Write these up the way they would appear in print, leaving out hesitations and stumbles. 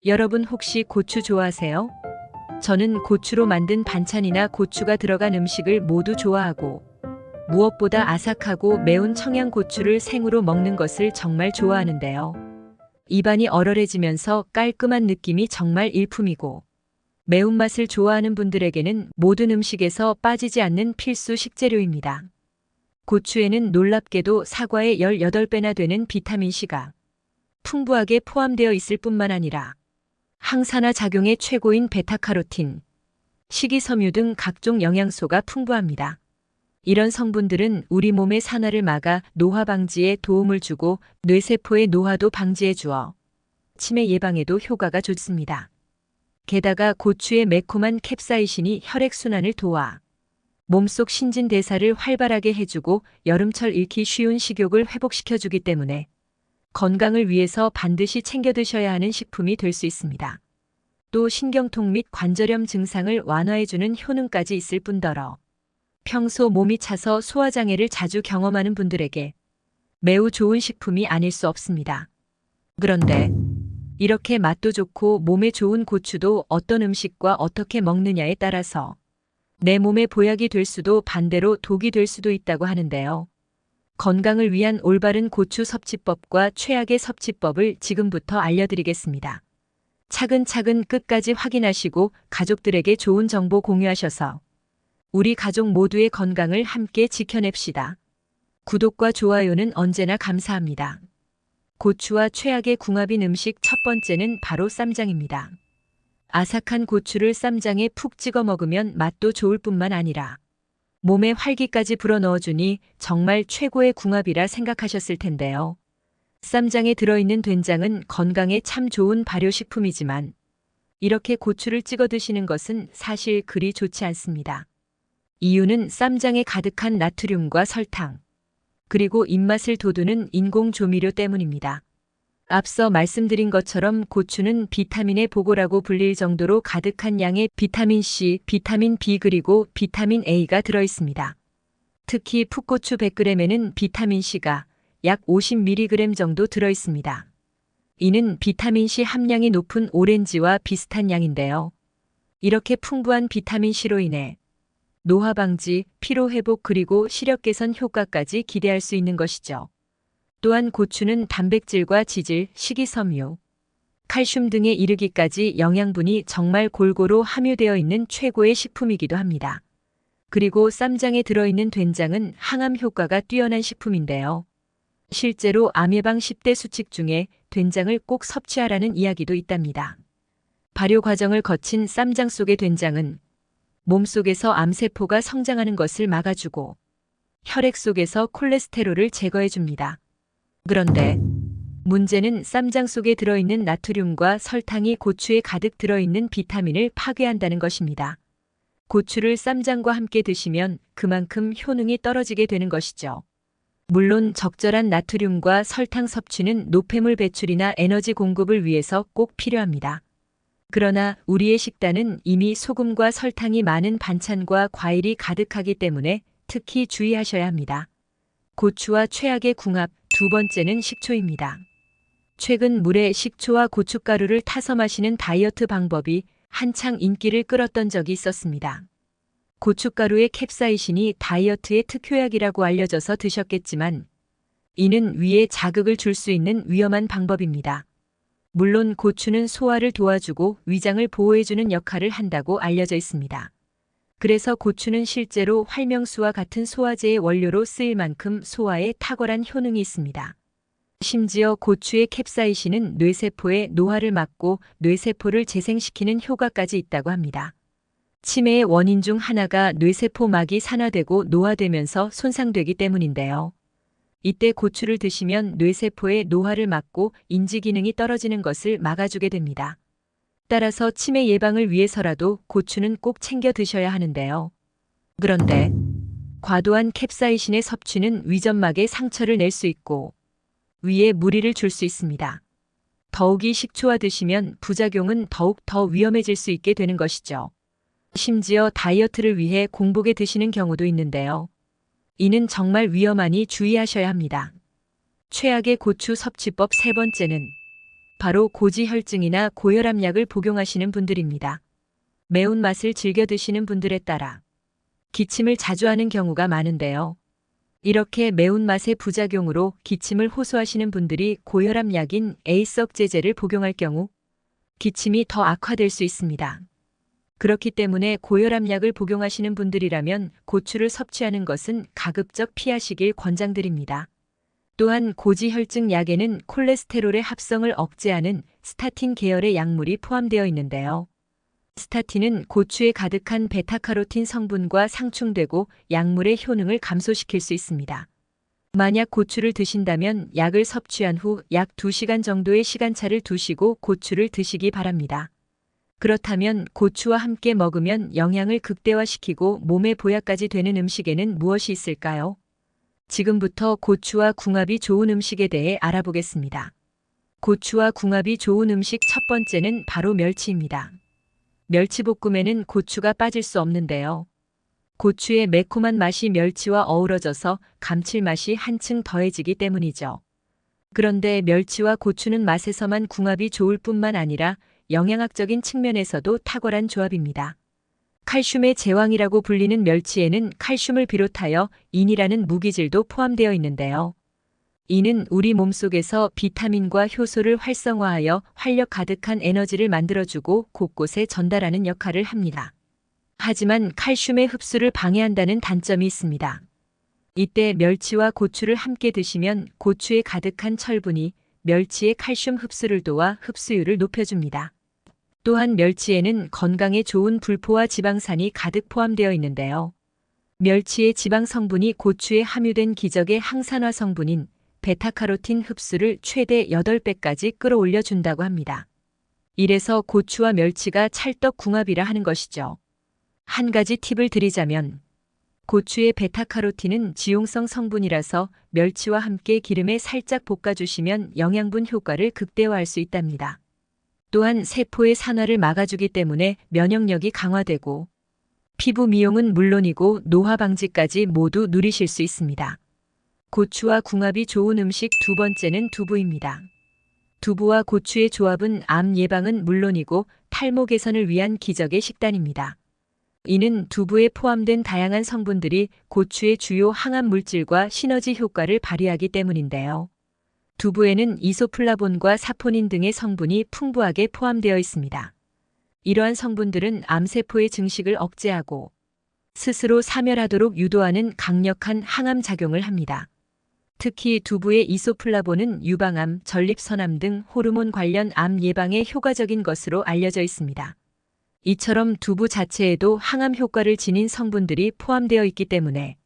여러분 혹시 고추 좋아하세요? 저는 고추로 만든 반찬이나 고추가 들어간 음식을 모두 좋아하고 무엇보다 아삭하고 매운 청양고추를 생으로 먹는 것을 정말 좋아하는데요. 입안이 얼얼해지면서 깔끔한 느낌이 정말 일품이고 매운맛을 좋아하는 분들에게는 모든 음식에서 빠지지 않는 필수 식재료입니다. 고추에는 놀랍게도 사과의 18배나 되는 비타민C가 풍부하게 포함되어 있을 뿐만 아니라 항산화 작용의 최고인 베타카로틴, 식이섬유 등 각종 영양소가 풍부합니다. 이런 성분들은 우리 몸의 산화를 막아 노화 방지에 도움을 주고 뇌세포의 노화도 방지해 주어 치매 예방에도 효과가 좋습니다. 게다가 고추의 매콤한 캡사이신이 혈액순환을 도와 몸속 신진대사를 활발하게 해주고 여름철 잃기 쉬운 식욕을 회복시켜주기 때문에 건강을 위해서 반드시 챙겨 드셔야 하는 식품이 될 수 있습니다. 또 신경통 및 관절염 증상을 완화해주는 효능까지 있을 뿐더러 평소 몸이 차서 소화장애를 자주 경험하는 분들에게 매우 좋은 식품이 아닐 수 없습니다. 그런데 이렇게 맛도 좋고 몸에 좋은 고추도 어떤 음식과 어떻게 먹느냐에 따라서 내 몸에 보약이 될 수도 반대로 독이 될 수도 있다고 하는데요. 건강을 위한 올바른 고추 섭취법과 최악의 섭취법을 지금부터 알려드리겠습니다. 차근차근 끝까지 확인하시고 가족들에게 좋은 정보 공유하셔서 우리 가족 모두의 건강을 함께 지켜냅시다. 구독과 좋아요는 언제나 감사합니다. 고추와 최악의 궁합인 음식 첫 번째는 바로 쌈장입니다. 아삭한 고추를 쌈장에 푹 찍어 먹으면 맛도 좋을 뿐만 아니라 몸에 활기까지 불어넣어주니 정말 최고의 궁합이라 생각하셨을 텐데요. 쌈장에 들어있는 된장은 건강에 참 좋은 발효식품이지만 이렇게 고추를 찍어 드시는 것은 사실 그리 좋지 않습니다. 이유는 쌈장에 가득한 나트륨과 설탕, 그리고 입맛을 돋우는 인공 조미료 때문입니다. 앞서 말씀드린 것처럼 고추는 비타민의 보고라고 불릴 정도로 가득한 양의 비타민C, 비타민 B 그리고 비타민 A가 들어있습니다. 특히 풋고추 100g에는 비타민C가 약 50mg 정도 들어있습니다. 이는 비타민C 함량이 높은 오렌지와 비슷한 양인데요. 이렇게 풍부한 비타민C로 인해 노화 방지, 피로 회복 그리고 시력 개선 효과까지 기대할 수 있는 것이죠. 또한 고추는 단백질과 지질, 식이섬유, 칼슘 등에 이르기까지 영양분이 정말 골고루 함유되어 있는 최고의 식품이기도 합니다. 그리고 쌈장에 들어있는 된장은 항암 효과가 뛰어난 식품인데요. 실제로 암 예방 10대 수칙 중에 된장을 꼭 섭취하라는 이야기도 있답니다. 발효 과정을 거친 쌈장 속의 된장은 몸속에서 암세포가 성장하는 것을 막아주고 혈액 속에서 콜레스테롤을 제거해줍니다. 그런데 문제는 쌈장 속에 들어있는 나트륨과 설탕이 고추에 가득 들어있는 비타민을 파괴한다는 것입니다. 고추를 쌈장과 함께 드시면 그만큼 효능이 떨어지게 되는 것이죠. 물론 적절한 나트륨과 설탕 섭취는 노폐물 배출이나 에너지 공급을 위해서 꼭 필요합니다. 그러나 우리의 식단은 이미 소금과 설탕이 많은 반찬과 과일이 가득하기 때문에 특히 주의하셔야 합니다. 고추와 최악의 궁합 두 번째는 식초입니다. 최근 물에 식초와 고춧가루를 타서 마시는 다이어트 방법이 한창 인기를 끌었던 적이 있었습니다. 고춧가루의 캡사이신이 다이어트의 특효약이라고 알려져서 드셨겠지만 이는 위에 자극을 줄 수 있는 위험한 방법입니다. 물론 고추는 소화를 도와주고 위장을 보호해주는 역할을 한다고 알려져 있습니다. 그래서 고추는 실제로 활명수와 같은 소화제의 원료로 쓰일 만큼 소화에 탁월한 효능이 있습니다. 심지어 고추의 캡사이신은 뇌세포의 노화를 막고 뇌세포를 재생시키는 효과까지 있다고 합니다. 치매의 원인 중 하나가 뇌세포막이 산화되고 노화되면서 손상되기 때문인데요. 이때 고추를 드시면 뇌세포의 노화를 막고 인지 기능이 떨어지는 것을 막아주게 됩니다. 따라서 치매 예방을 위해서라도 고추는 꼭 챙겨 드셔야 하는데요. 그런데 과도한 캡사이신의 섭취는 위점막에 상처를 낼 수 있고 위에 무리를 줄 수 있습니다. 더욱이 식초와 드시면 부작용은 더욱 더 위험해질 수 있게 되는 것이죠. 심지어 다이어트를 위해 공복에 드시는 경우도 있는데요. 이는 정말 위험하니 주의하셔야 합니다. 최악의 고추 섭취법 세 번째는 바로 고지혈증이나 고혈압약을 복용하시는 분들입니다. 매운맛을 즐겨 드시는 분들에 따라 기침을 자주 하는 경우가 많은데요. 이렇게 매운맛의 부작용으로 기침을 호소하시는 분들이 고혈압약인 에이석제제를 복용할 경우 기침이 더 악화될 수 있습니다. 그렇기 때문에 고혈압약을 복용하시는 분들이라면 고추를 섭취하는 것은 가급적 피하시길 권장드립니다. 또한 고지혈증 약에는 콜레스테롤의 합성을 억제하는 스타틴 계열의 약물이 포함되어 있는데요. 스타틴은 고추에 가득한 베타카로틴 성분과 상충되고 약물의 효능을 감소시킬 수 있습니다. 만약 고추를 드신다면 약을 섭취한 후 약 2시간 정도의 시간차를 두시고 고추를 드시기 바랍니다. 그렇다면 고추와 함께 먹으면 영양을 극대화시키고 몸에 보약까지 되는 음식에는 무엇이 있을까요? 지금부터 고추와 궁합이 좋은 음식에 대해 알아보겠습니다. 고추와 궁합이 좋은 음식 첫 번째는 바로 멸치입니다. 멸치볶음에는 고추가 빠질 수 없는데요. 고추의 매콤한 맛이 멸치와 어우러져서 감칠맛이 한층 더해지기 때문이죠. 그런데 멸치와 고추는 맛에서만 궁합이 좋을 뿐만 아니라 영양학적인 측면에서도 탁월한 조합입니다. 칼슘의 제왕이라고 불리는 멸치에는 칼슘을 비롯하여 인이라는 무기질도 포함되어 있는데요. 이는 우리 몸속에서 비타민과 효소를 활성화하여 활력 가득한 에너지를 만들어주고 곳곳에 전달하는 역할을 합니다. 하지만 칼슘의 흡수를 방해한다는 단점이 있습니다. 이때 멸치와 고추를 함께 드시면 고추에 가득한 철분이 멸치의 칼슘 흡수를 도와 흡수율을 높여줍니다. 또한 멸치에는 건강에 좋은 불포화 지방산이 가득 포함되어 있는데요. 멸치의 지방 성분이 고추에 함유된 기적의 항산화 성분인 베타카로틴 흡수를 최대 8배까지 끌어올려 준다고 합니다. 이래서 고추와 멸치가 찰떡궁합이라 하는 것이죠. 한 가지 팁을 드리자면 고추의 베타카로틴은 지용성 성분이라서 멸치와 함께 기름에 살짝 볶아주시면 영양분 효과를 극대화할 수 있답니다. 또한 세포의 산화를 막아주기 때문에 면역력이 강화되고 피부 미용은 물론이고 노화 방지까지 모두 누리실 수 있습니다. 고추와 궁합이 좋은 음식 두 번째는 두부입니다. 두부와 고추의 조합은 암 예방은 물론이고 탈모 개선을 위한 기적의 식단입니다. 이는 두부에 포함된 다양한 성분들이 고추의 주요 항암 물질과 시너지 효과를 발휘하기 때문인데요. 두부에는 이소플라본과 사포닌 등의 성분이 풍부하게 포함되어 있습니다. 이러한 성분들은 암세포의 증식을 억제하고 스스로 사멸하도록 유도하는 강력한 항암 작용을 합니다. 특히 두부의 이소플라본은 유방암, 전립선암 등 호르몬 관련 암 예방에 효과적인 것으로 알려져 있습니다. 이처럼 두부 자체에도 항암 효과를 지닌 성분들이 포함되어 있기 때문에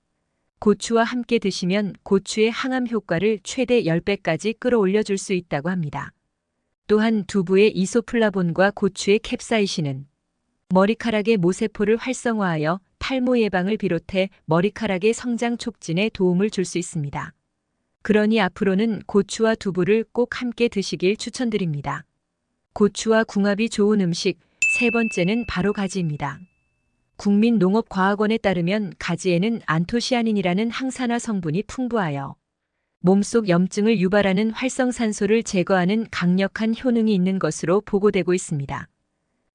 고추와 함께 드시면 고추의 항암 효과를 최대 10배까지 끌어올려 줄 수 있다고 합니다. 또한 두부의 이소플라본과 고추의 캡사이신은 머리카락의 모세포를 활성화하여 탈모 예방을 비롯해 머리카락의 성장 촉진에 도움을 줄 수 있습니다. 그러니 앞으로는 고추와 두부를 꼭 함께 드시길 추천드립니다. 고추와 궁합이 좋은 음식 세 번째는 바로 가지입니다. 국민농업과학원에 따르면 가지에는 안토시아닌이라는 항산화 성분이 풍부하여 몸속 염증을 유발하는 활성산소를 제거하는 강력한 효능이 있는 것으로 보고되고 있습니다.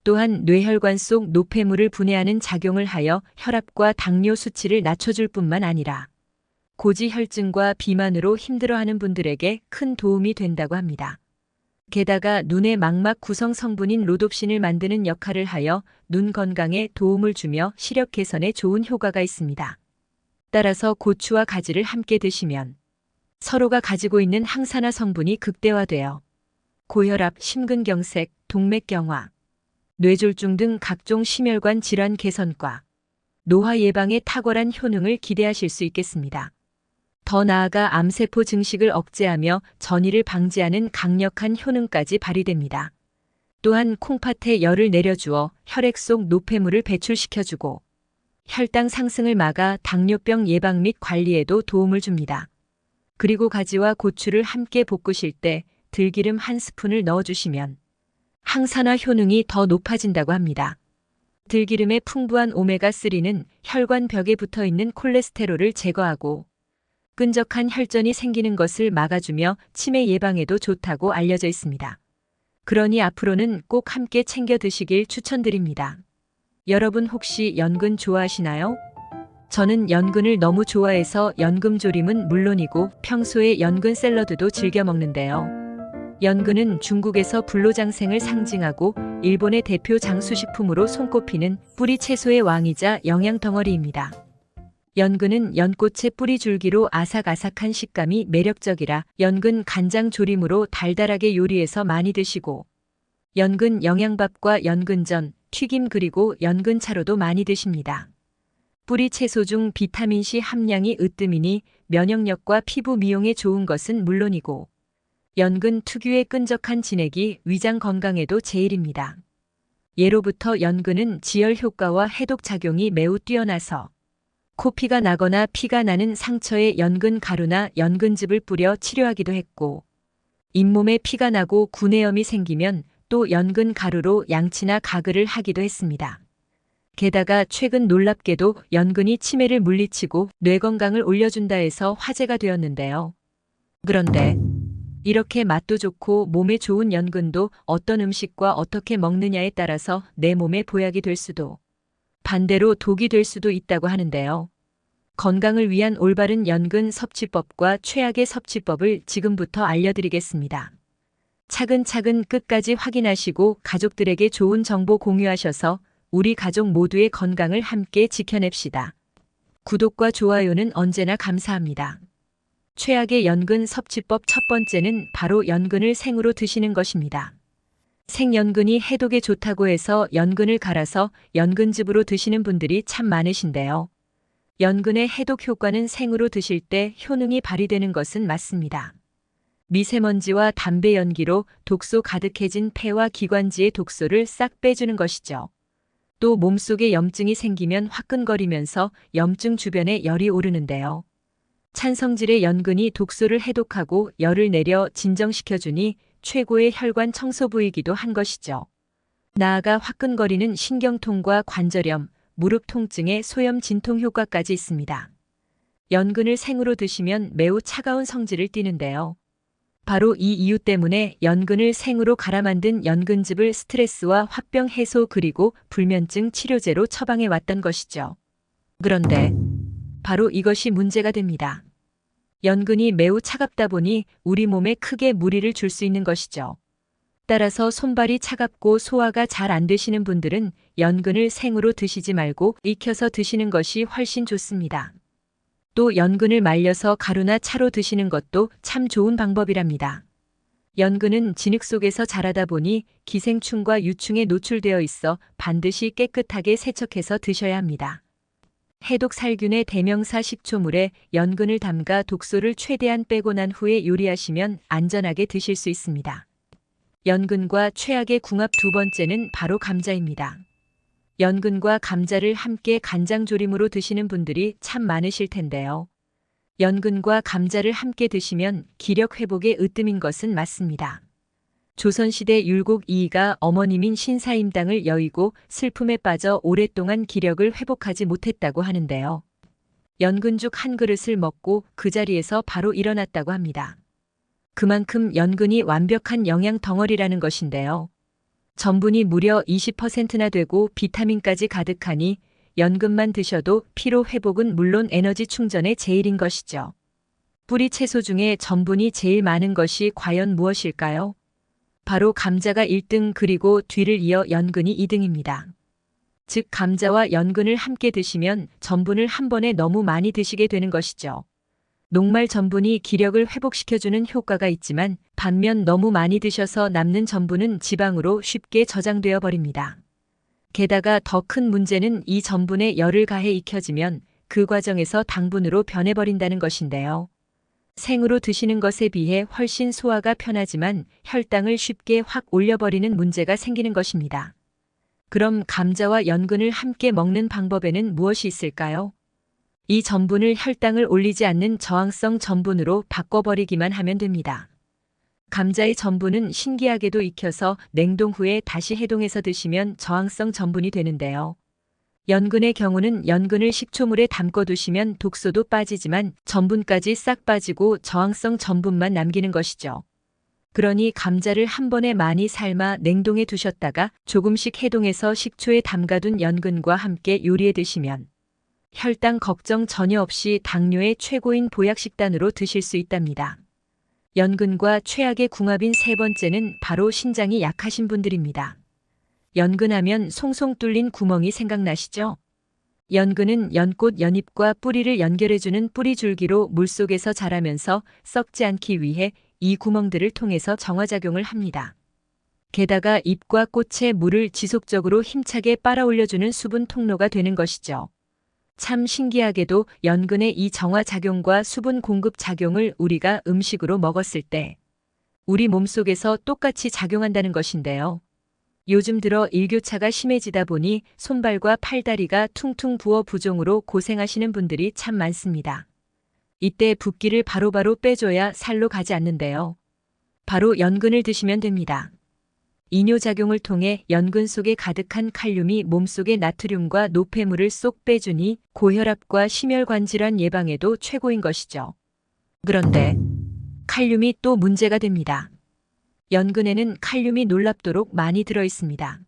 또한 뇌혈관 속 노폐물을 분해하는 작용을 하여 혈압과 당뇨 수치를 낮춰줄 뿐만 아니라 고지혈증과 비만으로 힘들어하는 분들에게 큰 도움이 된다고 합니다. 게다가 눈의 망막 구성 성분인 로놉신을 만드는 역할을 하여 눈 건강에 도움을 주며 시력 개선에 좋은 효과가 있습니다. 따라서 고추와 가지를 함께 드시면 서로가 가지고 있는 항산화 성분이 극대화되어 고혈압, 심근경색, 동맥경화, 뇌졸중 등 각종 심혈관 질환 개선과 노화 예방에 탁월한 효능을 기대하실 수 있겠습니다. 더 나아가 암세포 증식을 억제하며 전이를 방지하는 강력한 효능까지 발휘됩니다. 또한 콩팥에 열을 내려주어 혈액 속 노폐물을 배출시켜주고 혈당 상승을 막아 당뇨병 예방 및 관리에도 도움을 줍니다. 그리고 가지와 고추를 함께 볶으실 때 들기름 1스푼을 넣어주시면 항산화 효능이 더 높아진다고 합니다. 들기름의 풍부한 오메가3는 혈관 벽에 붙어있는 콜레스테롤을 제거하고 끈적한 혈전이 생기는 것을 막아주며 치매 예방에도 좋다고 알려져 있습니다. 그러니 앞으로는 꼭 함께 챙겨 드시길 추천드립니다. 여러분 혹시 연근 좋아하시나요? 저는 연근을 너무 좋아해서 연금조림은 물론이고 평소에 연근 샐러드도 즐겨 먹는데요. 연근은 중국에서 불로장생을 상징하고 일본의 대표 장수식품으로 손꼽히는 뿌리 채소의 왕이자 영양 덩어리입니다. 연근은 연꽃의 뿌리 줄기로 아삭아삭한 식감이 매력적이라 연근 간장 조림으로 달달하게 요리해서 많이 드시고, 연근 영양밥과 연근전, 튀김 그리고 연근차로도 많이 드십니다. 뿌리 채소 중 비타민C 함량이 으뜸이니 면역력과 피부 미용에 좋은 것은 물론이고, 연근 특유의 끈적한 진액이 위장 건강에도 제일입니다. 예로부터 연근은 지혈 효과와 해독 작용이 매우 뛰어나서 코피가 나거나 피가 나는 상처에 연근 가루나 연근즙을 뿌려 치료하기도 했고, 잇몸에 피가 나고 구내염이 생기면 또 연근 가루로 양치나 가글을 하기도 했습니다. 게다가 최근 놀랍게도 연근이 치매를 물리치고 뇌 건강을 올려준다 해서 화제가 되었는데요. 그런데 이렇게 맛도 좋고 몸에 좋은 연근도 어떤 음식과 어떻게 먹느냐에 따라서 내 몸에 보약이 될 수도, 반대로 독이 될 수도 있다고 하는데요. 건강을 위한 올바른 연근 섭취법과 최악의 섭취법을 지금부터 알려드리겠습니다. 차근차근 끝까지 확인하시고 가족들에게 좋은 정보 공유하셔서 우리 가족 모두의 건강을 함께 지켜냅시다. 구독과 좋아요는 언제나 감사합니다. 최악의 연근 섭취법 첫 번째는 바로 연근을 생으로 드시는 것입니다. 생연근이 해독에 좋다고 해서 연근을 갈아서 연근즙으로 드시는 분들이 참 많으신데요. 연근의 해독 효과는 생으로 드실 때 효능이 발휘되는 것은 맞습니다. 미세먼지와 담배 연기로 독소 가득해진 폐와 기관지의 독소를 싹 빼주는 것이죠. 또 몸속에 염증이 생기면 화끈거리면서 염증 주변에 열이 오르는데요. 찬성질의 연근이 독소를 해독하고 열을 내려 진정시켜주니 최고의 혈관 청소 부위이기도 한 것이죠. 나아가 화끈거리는 신경통과 관절염, 무릎 통증의 소염 진통 효과까지 있습니다. 연근을 생으로 드시면 매우 차가운 성질을 띠는데요. 바로 이 이유 때문에 연근을 생으로 갈아 만든 연근즙을 스트레스와 화병 해소 그리고 불면증 치료제로 처방해 왔던 것이죠. 그런데 바로 이것이 문제가 됩니다. 연근이 매우 차갑다 보니 우리 몸에 크게 무리를 줄 수 있는 것이죠. 따라서 손발이 차갑고 소화가 잘 안 되시는 분들은 연근을 생으로 드시지 말고 익혀서 드시는 것이 훨씬 좋습니다. 또 연근을 말려서 가루나 차로 드시는 것도 참 좋은 방법이랍니다. 연근은 진흙 속에서 자라다 보니 기생충과 유충에 노출되어 있어 반드시 깨끗하게 세척해서 드셔야 합니다. 해독 살균의 대명사 식초물에 연근을 담가 독소를 최대한 빼고 난 후에 요리하시면 안전하게 드실 수 있습니다. 연근과 최악의 궁합 두 번째는 바로 감자입니다. 연근과 감자를 함께 간장조림으로 드시는 분들이 참 많으실 텐데요. 연근과 감자를 함께 드시면 기력 회복에 으뜸인 것은 맞습니다. 조선시대 율곡 이이가 어머님인 신사임당을 여의고 슬픔에 빠져 오랫동안 기력을 회복하지 못했다고 하는데요. 연근죽 한 그릇을 먹고 그 자리에서 바로 일어났다고 합니다. 그만큼 연근이 완벽한 영양 덩어리라는 것인데요. 전분이 무려 20%나 되고 비타민까지 가득하니 연근만 드셔도 피로 회복은 물론 에너지 충전에 제일인 것이죠. 뿌리 채소 중에 전분이 제일 많은 것이 과연 무엇일까요? 바로 감자가 1등 그리고 뒤를 이어 연근이 2등입니다. 즉 감자와 연근을 함께 드시면 전분을 한 번에 너무 많이 드시게 되는 것이죠. 녹말 전분이 기력을 회복시켜주는 효과가 있지만 반면 너무 많이 드셔서 남는 전분은 지방으로 쉽게 저장되어 버립니다. 게다가 더 큰 문제는 이 전분에 열을 가해 익혀지면 그 과정에서 당분으로 변해버린다는 것인데요. 생으로 드시는 것에 비해 훨씬 소화가 편하지만 혈당을 쉽게 확 올려버리는 문제가 생기는 것입니다. 그럼 감자와 연근을 함께 먹는 방법에는 무엇이 있을까요? 이 전분을 혈당을 올리지 않는 저항성 전분으로 바꿔버리기만 하면 됩니다. 감자의 전분은 신기하게도 익혀서 냉동 후에 다시 해동해서 드시면 저항성 전분이 되는데요. 연근의 경우는 연근을 식초물에 담궈 두시면 독소도 빠지지만 전분까지 싹 빠지고 저항성 전분만 남기는 것이죠. 그러니 감자를 한 번에 많이 삶아 냉동에 두셨다가 조금씩 해동해서 식초에 담가둔 연근과 함께 요리해 드시면 혈당 걱정 전혀 없이 당뇨의 최고인 보약식단으로 드실 수 있답니다. 연근과 최악의 궁합인 세 번째는 바로 신장이 약하신 분들입니다. 연근하면 송송 뚫린 구멍이 생각나시죠? 연근은 연꽃 연잎과 뿌리를 연결해주는 뿌리줄기로 물속에서 자라면서 썩지 않기 위해 이 구멍들을 통해서 정화작용을 합니다. 게다가 잎과 꽃의 물을 지속적으로 힘차게 빨아올려주는 수분 통로가 되는 것이죠. 참 신기하게도 연근의 이 정화작용과 수분 공급 작용을 우리가 음식으로 먹었을 때 우리 몸속에서 똑같이 작용한다는 것인데요. 요즘 들어 일교차가 심해지다 보니 손발과 팔다리가 퉁퉁 부어 부종으로 고생하시는 분들이 참 많습니다. 이때 붓기를 바로바로 빼줘야 살로 가지 않는데요. 바로 연근을 드시면 됩니다. 이뇨작용을 통해 연근 속에 가득한 칼륨이 몸속의 나트륨과 노폐물을 쏙 빼주니 고혈압과 심혈관 질환 예방에도 최고인 것이죠. 그런데 칼륨이 또 문제가 됩니다. 연근에는 칼륨이 놀랍도록 많이 들어 있습니다.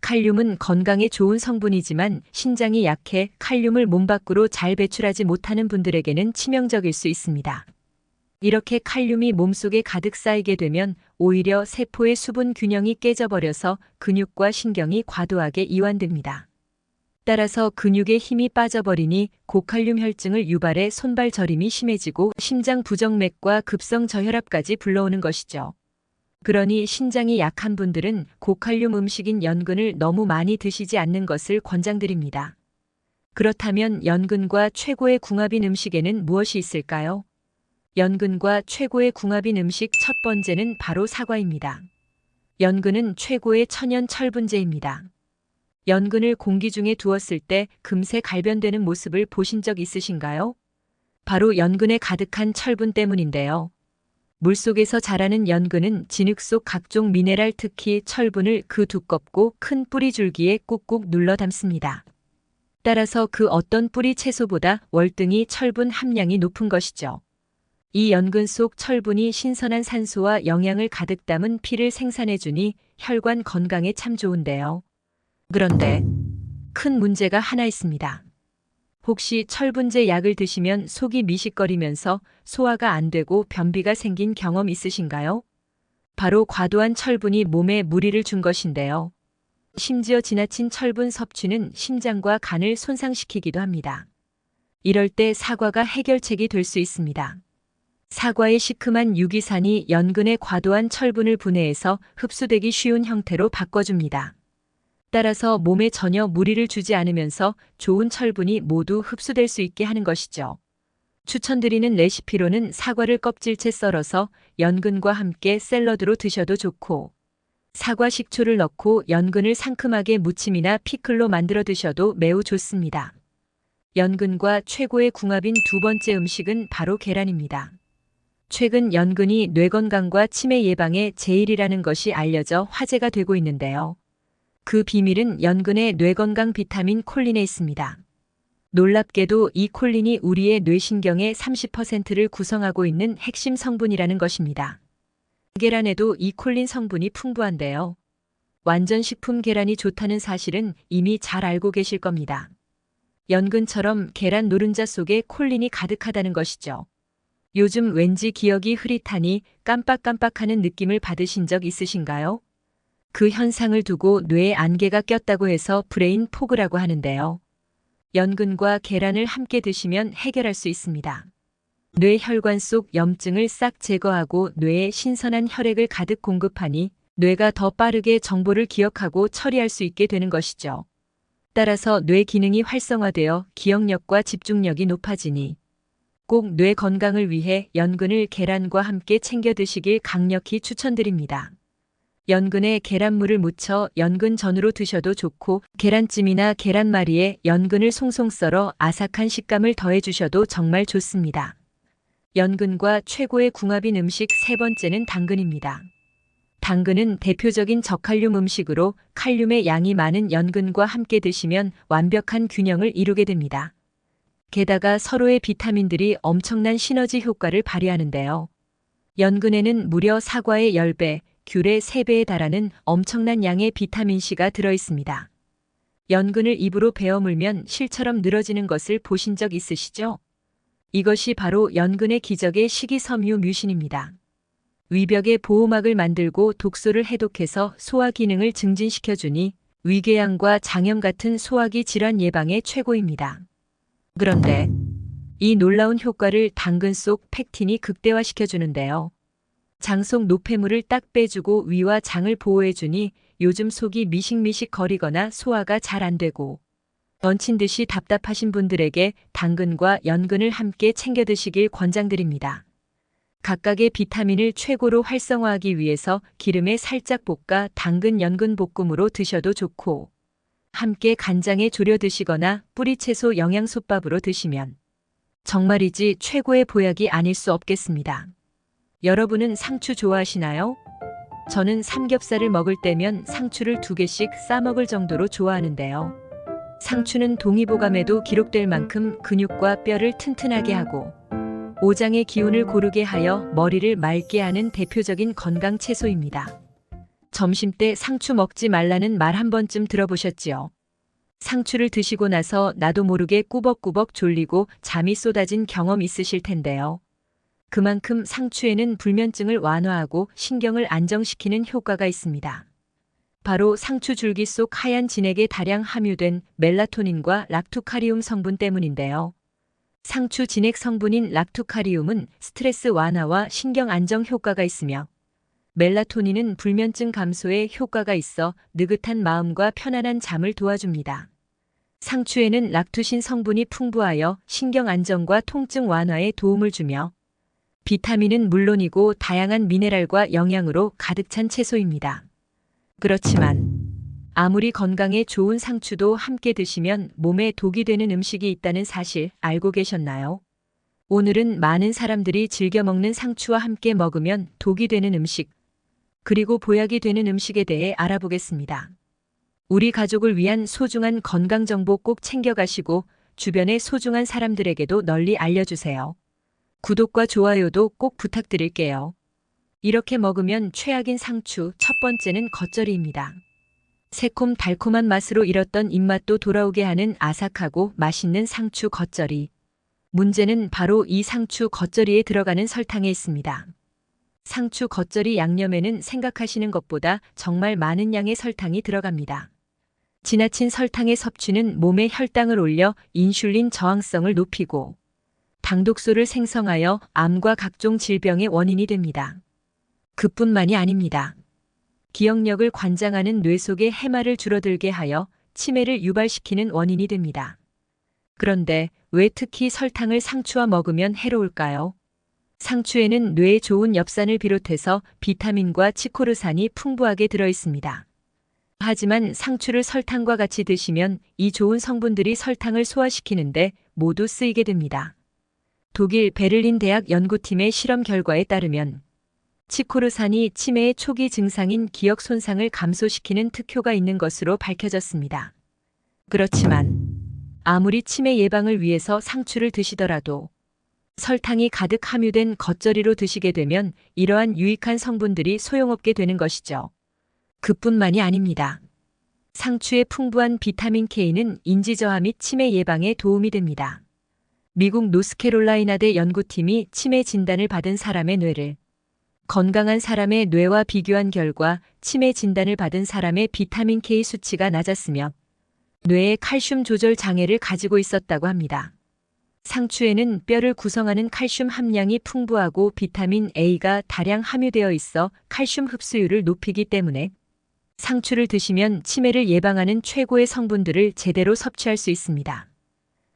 칼륨은 건강에 좋은 성분이지만 신장이 약해 칼륨을 몸 밖으로 잘 배출하지 못하는 분들에게는 치명적일 수 있습니다. 이렇게 칼륨이 몸속에 가득 쌓이게 되면 오히려 세포의 수분 균형이 깨져버려서 근육과 신경이 과도하게 이완됩니다. 따라서 근육에 힘이 빠져버리니 고칼륨 혈증을 유발해 손발 저림이 심해지고 심장 부정맥과 급성 저혈압까지 불러오는 것이죠. 그러니 신장이 약한 분들은 고칼륨 음식인 연근을 너무 많이 드시지 않는 것을 권장드립니다. 그렇다면 연근과 최고의 궁합인 음식에는 무엇이 있을까요? 연근과 최고의 궁합인 음식 첫 번째는 바로 사과입니다. 연근은 최고의 천연 철분제입니다. 연근을 공기 중에 두었을 때 금세 갈변되는 모습을 보신 적 있으신가요? 바로 연근에 가득한 철분 때문인데요. 물속에서 자라는 연근은 진흙 속 각종 미네랄 특히 철분을 그 두껍고 큰 뿌리줄기에 꾹꾹 눌러 담습니다. 따라서 그 어떤 뿌리 채소보다 월등히 철분 함량이 높은 것이죠. 이 연근 속 철분이 신선한 산소와 영양을 가득 담은 피를 생산해주니 혈관 건강에 참 좋은데요. 그런데 큰 문제가 하나 있습니다. 혹시 철분제 약을 드시면 속이 미식거리면서 소화가 안 되고 변비가 생긴 경험 있으신가요? 바로 과도한 철분이 몸에 무리를 준 것인데요. 심지어 지나친 철분 섭취는 심장과 간을 손상시키기도 합니다. 이럴 때 사과가 해결책이 될 수 있습니다. 사과의 시큼한 유기산이 연근의 과도한 철분을 분해해서 흡수되기 쉬운 형태로 바꿔줍니다. 따라서 몸에 전혀 무리를 주지 않으면서 좋은 철분이 모두 흡수될 수 있게 하는 것이죠. 추천드리는 레시피로는 사과를 껍질째 썰어서 연근과 함께 샐러드로 드셔도 좋고 사과 식초를 넣고 연근을 상큼하게 무침이나 피클로 만들어 드셔도 매우 좋습니다. 연근과 최고의 궁합인 두 번째 음식은 바로 계란입니다. 최근 연근이 뇌 건강과 치매 예방에 제일이라는 것이 알려져 화제가 되고 있는데요. 그 비밀은 연근의 뇌건강 비타민 콜린에 있습니다. 놀랍게도 이 콜린이 우리의 뇌신경의 30%를 구성하고 있는 핵심 성분이라는 것입니다. 계란에도 이 콜린 성분이 풍부한데요. 완전식품 계란이 좋다는 사실은 이미 잘 알고 계실 겁니다. 연근처럼 계란 노른자 속에 콜린이 가득하다는 것이죠. 요즘 왠지 기억이 흐릿하니 깜빡깜빡하는 느낌을 받으신 적 있으신가요? 그 현상을 두고 뇌에 안개가 꼈다고 해서 브레인 포그라고 하는데요. 연근과 계란을 함께 드시면 해결할 수 있습니다. 뇌 혈관 속 염증을 싹 제거하고 뇌에 신선한 혈액을 가득 공급하니 뇌가 더 빠르게 정보를 기억하고 처리할 수 있게 되는 것이죠. 따라서 뇌 기능이 활성화되어 기억력과 집중력이 높아지니 꼭 뇌 건강을 위해 연근을 계란과 함께 챙겨 드시길 강력히 추천드립니다. 연근에 계란물을 묻혀 연근전으로 드셔도 좋고 계란찜이나 계란말이에 연근을 송송 썰어 아삭한 식감을 더해 주셔도 정말 좋습니다. 연근과 최고의 궁합인 음식 세 번째는 당근입니다. 당근은 대표적인 저칼륨 음식으로 칼륨의 양이 많은 연근과 함께 드시면 완벽한 균형을 이루게 됩니다. 게다가 서로의 비타민들이 엄청난 시너지 효과를 발휘하는데요. 연근에는 무려 사과의 10배, 귤의 3배에 달하는 엄청난 양의 비타민C가 들어있습니다. 연근을 입으로 베어 물면 실처럼 늘어지는 것을 보신 적 있으시죠? 이것이 바로 연근의 기적의 식이섬유 뮤신입니다. 위벽의 보호막을 만들고 독소를 해독해서 소화 기능을 증진시켜주니 위궤양과 장염 같은 소화기 질환 예방에 최고입니다. 그런데 이 놀라운 효과를 당근 속 팩틴이 극대화시켜주는데요. 장 속 노폐물을 딱 빼주고 위와 장을 보호해주니 요즘 속이 미식미식 거리거나 소화가 잘 안 되고 얹힌 듯이 답답하신 분들에게 당근과 연근을 함께 챙겨 드시길 권장드립니다. 각각의 비타민을 최고로 활성화하기 위해서 기름에 살짝 볶아 당근 연근 볶음으로 드셔도 좋고 함께 간장에 졸여 드시거나 뿌리채소 영양솥밥으로 드시면 정말이지 최고의 보약이 아닐 수 없겠습니다. 여러분은 상추 좋아하시나요? 저는 삼겹살을 먹을 때면 상추를 2개씩 싸먹을 정도로 좋아하는데요. 상추는 동의보감에도 기록될 만큼 근육과 뼈를 튼튼하게 하고 오장의 기운을 고르게 하여 머리를 맑게 하는 대표적인 건강 채소입니다. 점심때 상추 먹지 말라는 말 한 번쯤 들어보셨지요? 상추를 드시고 나서 나도 모르게 꾸벅꾸벅 졸리고 잠이 쏟아진 경험 있으실 텐데요. 그만큼 상추에는 불면증을 완화하고 신경을 안정시키는 효과가 있습니다. 바로 상추 줄기 속 하얀 진액에 다량 함유된 멜라토닌과 락투카리움 성분 때문인데요. 상추 진액 성분인 락투카리움은 스트레스 완화와 신경 안정 효과가 있으며 멜라토닌은 불면증 감소에 효과가 있어 느긋한 마음과 편안한 잠을 도와줍니다. 상추에는 락투신 성분이 풍부하여 신경 안정과 통증 완화에 도움을 주며 비타민은 물론이고 다양한 미네랄과 영양으로 가득 찬 채소입니다. 그렇지만 아무리 건강에 좋은 상추도 함께 드시면 몸에 독이 되는 음식이 있다는 사실 알고 계셨나요? 오늘은 많은 사람들이 즐겨 먹는 상추와 함께 먹으면 독이 되는 음식, 그리고 보약이 되는 음식에 대해 알아보겠습니다. 우리 가족을 위한 소중한 건강 정보 꼭 챙겨가시고 주변의 소중한 사람들에게도 널리 알려주세요. 구독과 좋아요도 꼭 부탁드릴게요. 이렇게 먹으면 최악인 상추, 첫 번째는 겉절이입니다. 새콤달콤한 맛으로 잃었던 입맛도 돌아오게 하는 아삭하고 맛있는 상추 겉절이. 문제는 바로 이 상추 겉절이에 들어가는 설탕에 있습니다. 상추 겉절이 양념에는 생각하시는 것보다 정말 많은 양의 설탕이 들어갑니다. 지나친 설탕의 섭취는 몸의 혈당을 올려 인슐린 저항성을 높이고 당독소를 생성하여 암과 각종 질병의 원인이 됩니다. 그뿐만이 아닙니다. 기억력을 관장하는 뇌 속의 해마를 줄어들게 하여 치매를 유발시키는 원인이 됩니다. 그런데 왜 특히 설탕을 상추와 먹으면 해로울까요? 상추에는 뇌에 좋은 엽산을 비롯해서 비타민과 치코르산이 풍부하게 들어있습니다. 하지만 상추를 설탕과 같이 드시면 이 좋은 성분들이 설탕을 소화시키는데 모두 쓰이게 됩니다. 독일 베를린 대학 연구팀의 실험 결과에 따르면 치코르산이 치매의 초기 증상인 기억 손상을 감소시키는 특효가 있는 것으로 밝혀졌습니다. 그렇지만 아무리 치매 예방을 위해서 상추를 드시더라도 설탕이 가득 함유된 겉절이로 드시게 되면 이러한 유익한 성분들이 소용없게 되는 것이죠. 그뿐만이 아닙니다. 상추의 풍부한 비타민 K는 인지 저하 및 치매 예방에 도움이 됩니다. 미국 노스캐롤라이나대 연구팀이 치매 진단을 받은 사람의 뇌를 건강한 사람의 뇌와 비교한 결과 치매 진단을 받은 사람의 비타민 K 수치가 낮았으며 뇌의 칼슘 조절 장애를 가지고 있었다고 합니다. 상추에는 뼈를 구성하는 칼슘 함량이 풍부하고 비타민 A가 다량 함유되어 있어 칼슘 흡수율을 높이기 때문에 상추를 드시면 치매를 예방하는 최고의 성분들을 제대로 섭취할 수 있습니다.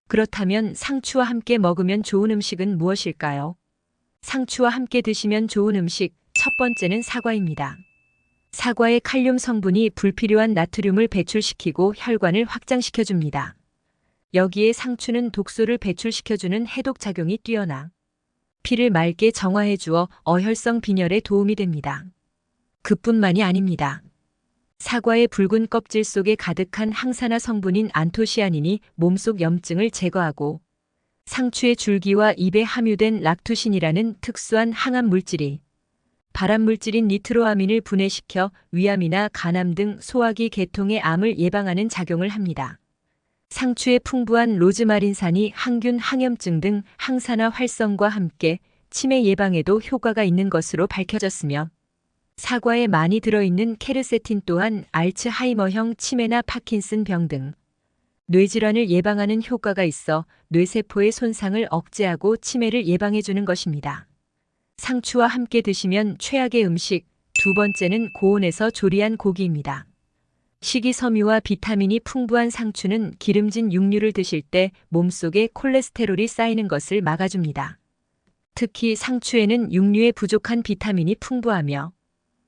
그렇다면 상추와 함께 먹으면 좋은 음식은 무엇일까요? 상추와 함께 드시면 좋은 음식, 첫 번째는 사과입니다. 사과의 칼륨 성분이 불필요한 나트륨을 배출시키고 혈관을 확장시켜줍니다. 여기에 상추는 독소를 배출시켜주는 해독작용이 뛰어나 피를 맑게 정화해주어 어혈성 빈혈에 도움이 됩니다. 그뿐만이 아닙니다. 사과의 붉은 껍질 속에 가득한 항산화 성분인 안토시아닌이 몸속 염증을 제거하고 상추의 줄기와 잎에 함유된 락투신이라는 특수한 항암 물질이 발암물질인 니트로아민을 분해시켜 위암이나 간암 등 소화기 계통의 암을 예방하는 작용을 합니다. 상추의 풍부한 로즈마린산이 항균, 항염증 등 항산화 활성과 함께 치매 예방에도 효과가 있는 것으로 밝혀졌으며, 사과에 많이 들어있는 케르세틴 또한 알츠하이머형 치매나 파킨슨 병 등 뇌질환을 예방하는 효과가 있어 뇌세포의 손상을 억제하고 치매를 예방해주는 것입니다. 상추와 함께 드시면 최악의 음식, 두 번째는 고온에서 조리한 고기입니다. 식이섬유와 비타민이 풍부한 상추는 기름진 육류를 드실 때 몸속에 콜레스테롤이 쌓이는 것을 막아줍니다. 특히 상추에는 육류에 부족한 비타민이 풍부하며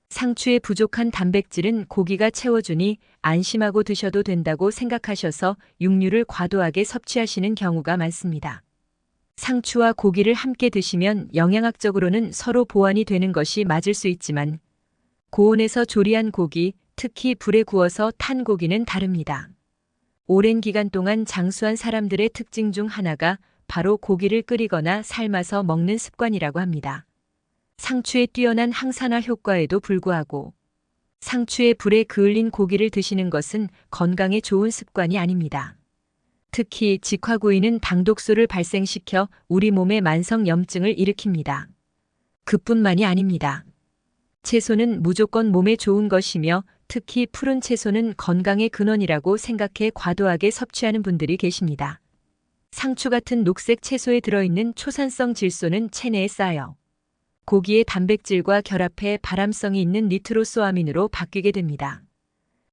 상추에 부족한 단백질은 고기가 채워주니 안심하고 드셔도 된다고 생각하셔서 육류를 과도하게 섭취하시는 경우가 많습니다. 상추와 고기를 함께 드시면 영양학적으로는 서로 보완이 되는 것이 맞을 수 있지만 고온에서 조리한 고기, 특히 불에 구워서 탄 고기는 다릅니다. 오랜 기간 동안 장수한 사람들의 특징 중 하나가 바로 고기를 끓이거나 삶아서 먹는 습관이라고 합니다. 상추의 뛰어난 항산화 효과에도 불구하고 상추에 불에 그을린 고기를 드시는 것은 건강에 좋은 습관이 아닙니다. 특히 직화구이는 당독소를 발생시켜 우리 몸에 만성염증을 일으킵니다. 그뿐만이 아닙니다. 채소는 무조건 몸에 좋은 것이며 특히 푸른 채소는 건강의 근원이라고 생각해 과도하게 섭취하는 분들이 계십니다. 상추 같은 녹색 채소에 들어있는 초산성 질소는 체내에 쌓여 고기의 단백질과 결합해 발암성이 있는 니트로소아민으로 바뀌게 됩니다.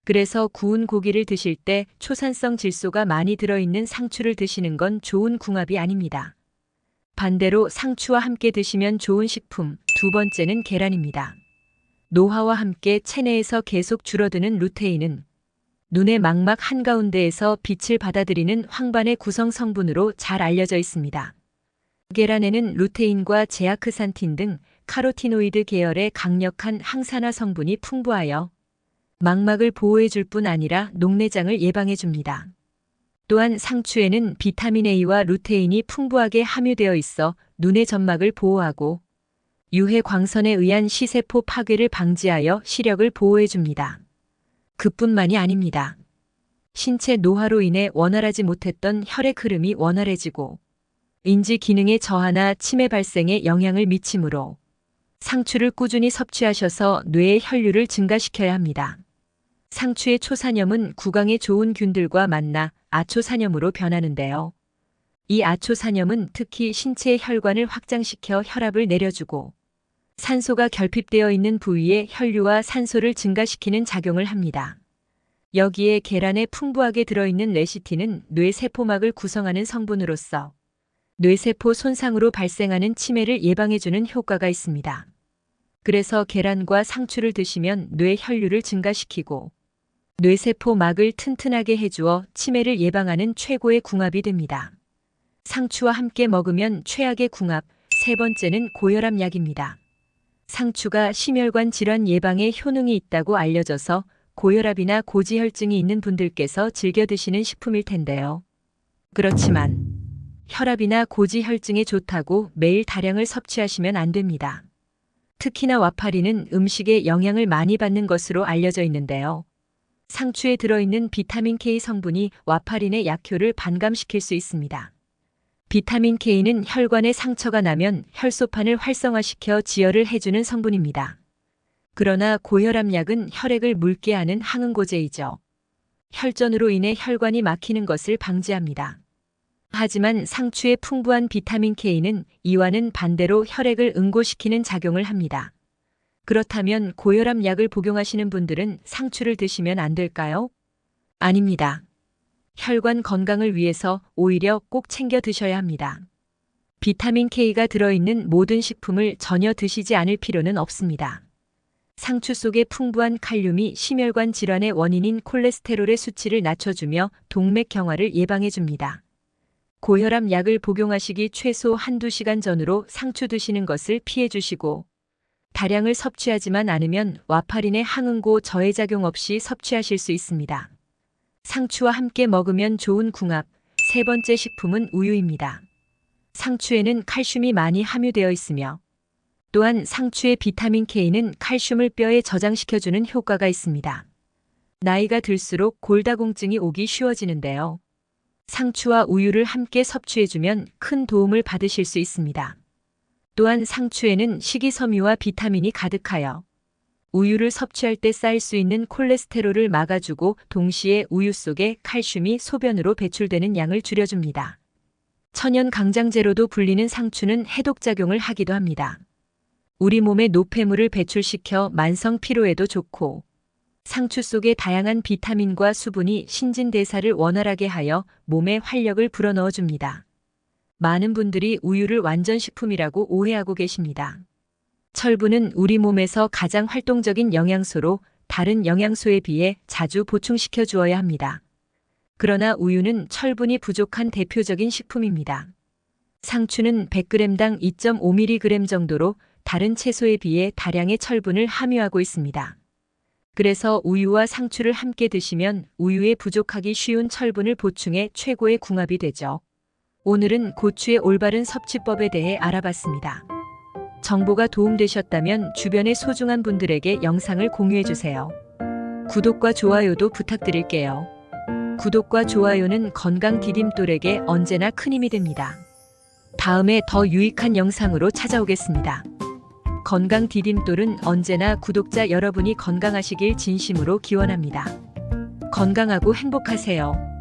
그래서 구운 고기를 드실 때 초산성 질소가 많이 들어있는 상추를 드시는 건 좋은 궁합이 아닙니다. 반대로 상추와 함께 드시면 좋은 식품, 두 번째는 계란입니다. 노화와 함께 체내에서 계속 줄어드는 루테인은 눈의 망막 한가운데에서 빛을 받아들이는 황반의 구성 성분으로 잘 알려져 있습니다. 계란에는 루테인과 제아크산틴 등 카로티노이드 계열의 강력한 항산화 성분이 풍부하여 망막을 보호해줄 뿐 아니라 녹내장을 예방해줍니다. 또한 상추에는 비타민 A와 루테인이 풍부하게 함유되어 있어 눈의 점막을 보호하고 유해 광선에 의한 시세포 파괴를 방지하여 시력을 보호해줍니다. 그뿐만이 아닙니다. 신체 노화로 인해 원활하지 못했던 혈액 흐름이 원활해지고 인지 기능의 저하나 치매 발생에 영향을 미치므로 상추를 꾸준히 섭취하셔서 뇌의 혈류를 증가시켜야 합니다. 상추의 초산염은 구강에 좋은 균들과 만나 아초산염으로 변하는데요. 이 아초산염은 특히 신체의 혈관을 확장시켜 혈압을 내려주고 산소가 결핍되어 있는 부위에 혈류와 산소를 증가시키는 작용을 합니다. 여기에 계란에 풍부하게 들어있는 레시틴은 뇌세포막을 구성하는 성분으로서 뇌세포 손상으로 발생하는 치매를 예방해주는 효과가 있습니다. 그래서 계란과 상추를 드시면 뇌 혈류를 증가시키고 뇌세포막을 튼튼하게 해주어 치매를 예방하는 최고의 궁합이 됩니다. 상추와 함께 먹으면 최악의 궁합, 세 번째는 고혈압 약입니다. 상추가 심혈관 질환 예방에 효능이 있다고 알려져서 고혈압이나 고지혈증이 있는 분들께서 즐겨 드시는 식품일 텐데요. 그렇지만 혈압이나 고지혈증에 좋다고 매일 다량을 섭취하시면 안 됩니다. 특히나 와파리는 음식에 영향을 많이 받는 것으로 알려져 있는데요. 상추에 들어있는 비타민 K 성분이 와파린의 약효를 반감시킬 수 있습니다. 비타민 K는 혈관에 상처가 나면 혈소판을 활성화시켜 지혈을 해주는 성분입니다. 그러나 고혈압약은 혈액을 묽게 하는 항응고제이죠. 혈전으로 인해 혈관이 막히는 것을 방지합니다. 하지만 상추의 풍부한 비타민 K는 이와는 반대로 혈액을 응고시키는 작용을 합니다. 그렇다면 고혈압 약을 복용하시는 분들은 상추를 드시면 안 될까요? 아닙니다. 혈관 건강을 위해서 오히려 꼭 챙겨 드셔야 합니다. 비타민 K가 들어있는 모든 식품을 전혀 드시지 않을 필요는 없습니다. 상추 속의 풍부한 칼륨이 심혈관 질환의 원인인 콜레스테롤의 수치를 낮춰주며 동맥경화를 예방해줍니다. 고혈압 약을 복용하시기 최소 한두 시간 전으로 상추 드시는 것을 피해 주시고 다량을 섭취하지만 않으면 와파린의 항응고 저해작용 없이 섭취하실 수 있습니다. 상추와 함께 먹으면 좋은 궁합, 세 번째 식품은 우유입니다. 상추에는 칼슘이 많이 함유되어 있으며 또한 상추의 비타민 K는 칼슘을 뼈에 저장시켜주는 효과가 있습니다. 나이가 들수록 골다공증이 오기 쉬워지는데요. 상추와 우유를 함께 섭취해주면 큰 도움을 받으실 수 있습니다. 또한 상추에는 식이섬유와 비타민이 가득하여 우유를 섭취할 때 쌓일 수 있는 콜레스테롤을 막아주고 동시에 우유 속에 칼슘이 소변으로 배출되는 양을 줄여줍니다. 천연 강장제로도 불리는 상추는 해독작용을 하기도 합니다. 우리 몸에 노폐물을 배출시켜 만성 피로에도 좋고 상추 속의 다양한 비타민과 수분이 신진대사를 원활하게 하여 몸에 활력을 불어넣어줍니다. 많은 분들이 우유를 완전식품이라고 오해하고 계십니다. 철분은 우리 몸에서 가장 활동적인 영양소로 다른 영양소에 비해 자주 보충시켜 주어야 합니다. 그러나 우유는 철분이 부족한 대표적인 식품입니다. 상추는 100g당 2.5mg 정도로 다른 채소에 비해 다량의 철분을 함유하고 있습니다. 그래서 우유와 상추를 함께 드시면 우유에 부족하기 쉬운 철분을 보충해 최고의 궁합이 되죠. 오늘은 고추의 올바른 섭취법에 대해 알아봤습니다. 정보가 도움되셨다면 주변의 소중한 분들에게 영상을 공유해주세요. 구독과 좋아요도 부탁드릴게요. 구독과 좋아요는 건강 디딤돌에게 언제나 큰 힘이 됩니다. 다음에 더 유익한 영상으로 찾아오겠습니다. 건강 디딤돌은 언제나 구독자 여러분이 건강하시길 진심으로 기원합니다. 건강하고 행복하세요.